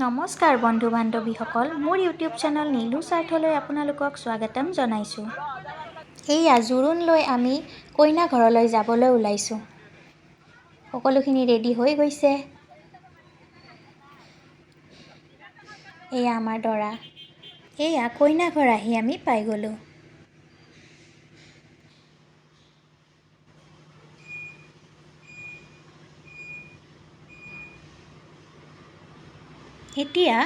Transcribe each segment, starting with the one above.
নমস্কাৰ বন্ধু বান্ধৱীসকল, মোৰ ইউটিউব চেনেল নীলু স্বাৰ্থলৈ আপোনালোকক স্বাগতম জনাইছোঁ। এইয়া জোৰোণ লৈ আমি কইনা ঘৰলৈ যাবলৈ ওলাইছোঁ। সকলোখিনি ৰেডি হৈ গৈছে। এয়া আমাৰ দৰা। এয়া কইনা ঘৰ আহি আমি পাই গ'লোঁ। এতিয়া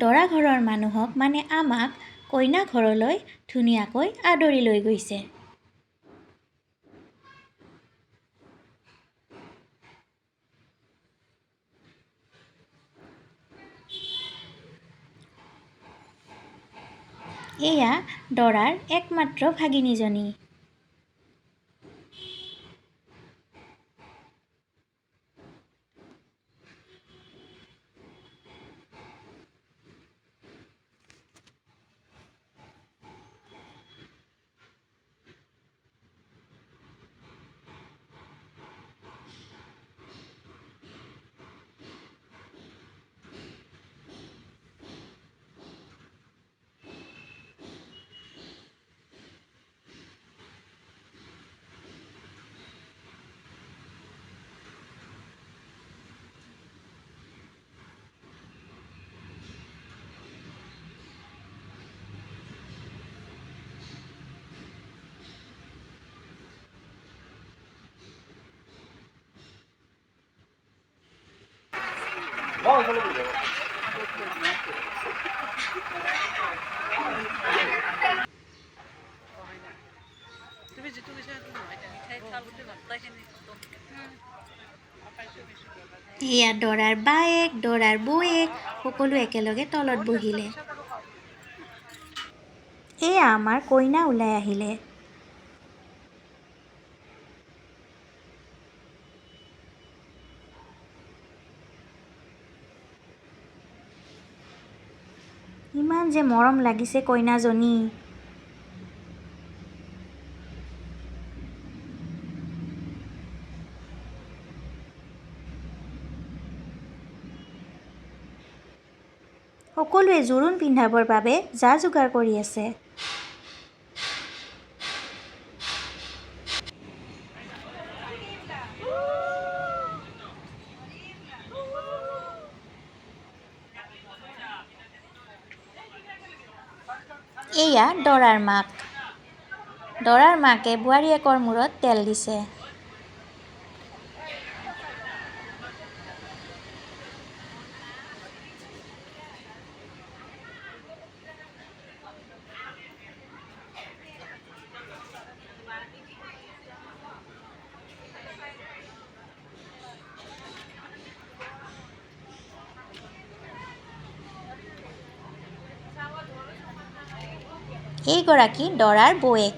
দৰা ঘৰৰ মানুহক মানে আমাক কইনা ঘৰলৈ ধুনীয়াকৈ আদৰি লৈ গৈছে। এয়া দৰাৰ একমাত্ৰ ভাগিনীজনী। এয়া দৰাৰ বায়েক, দৰাৰ বৌয়েক সকলো একেলগে তলত বহিলে। এয়া আমাৰ কইনা ওলাই আহিলে। ইমান যে মৰম লাগিছে কইনাজনী। সকলোৱে জোৰোণ পিন্ধাবৰ বাবে যা যোগাৰ কৰি আছে। এয়া দৰাৰ মাক। দৰাৰ মাকে বোৱাৰীয়েকৰ মূৰত তেল দিছে। এইগৰাকী দৰাৰ বৌয়েক।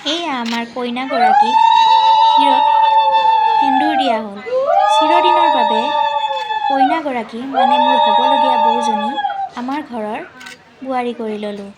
এয়া আমাৰ কইনাগৰাকীক শিৰত সেন্দুৰ দিয়া হ'ল। চিৰদিনৰ বাবে কইনাগৰাকী মানে মোৰ হ'বলগীয়া বৌজনী আমাৰ ঘৰৰ বোৱাৰী কৰি ল'লোঁ।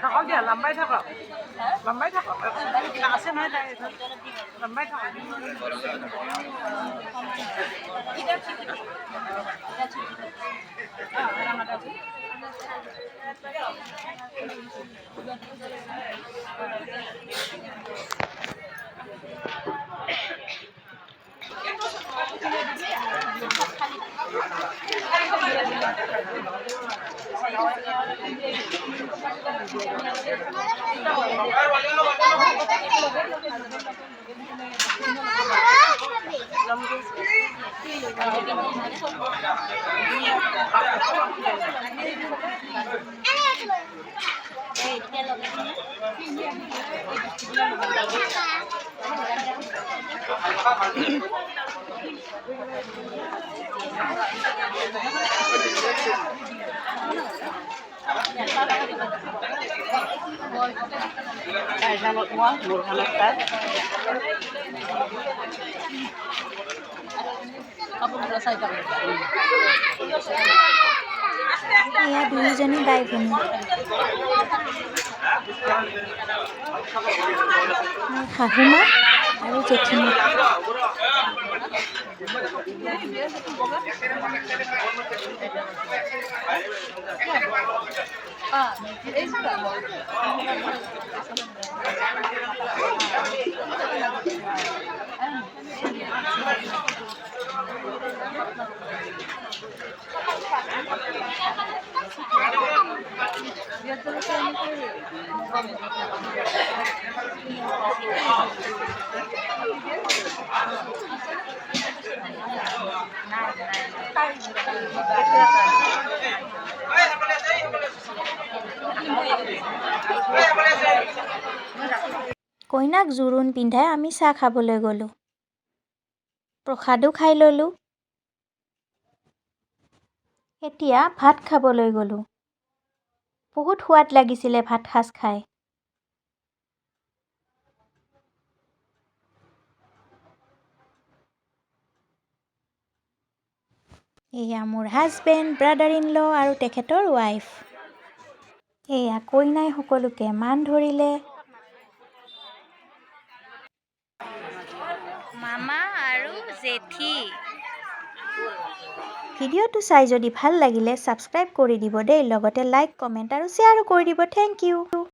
থাকক দিয়া লম্বাই থাকক লম্বাই থাকক আছে নহয় তাই লম্বাই থাকক এয়া দুইজনী বাই ভনী মোৰ শাহুমা আৰু জেঠীমা কইনাক জোৰোণ পিন্ধাই আমি চাহ খাবলৈ গ'লোঁ প্ৰসাদো খাই ল'লোঁ এতিয়া ভাত খাবলৈ গ'লোঁ বহুত সোৱাদ লাগিছিলে ভাত সাজ খাই এয়া মোৰ হাজবেণ্ড ব্ৰাদাৰ ইন ল আৰু তেখেতৰ ৱাইফ এয়া কইনাই সকলোকে মান ধৰিলে মামা আৰু জেঠী ভিডিঅ'টো চাই যদি ভাল লাগিলে ছাবস্ক্ৰাইব কৰি দিব দেই লগতে লাইক কমেণ্ট আৰু শ্বেয়াৰো কৰি দিব থেংক ইউ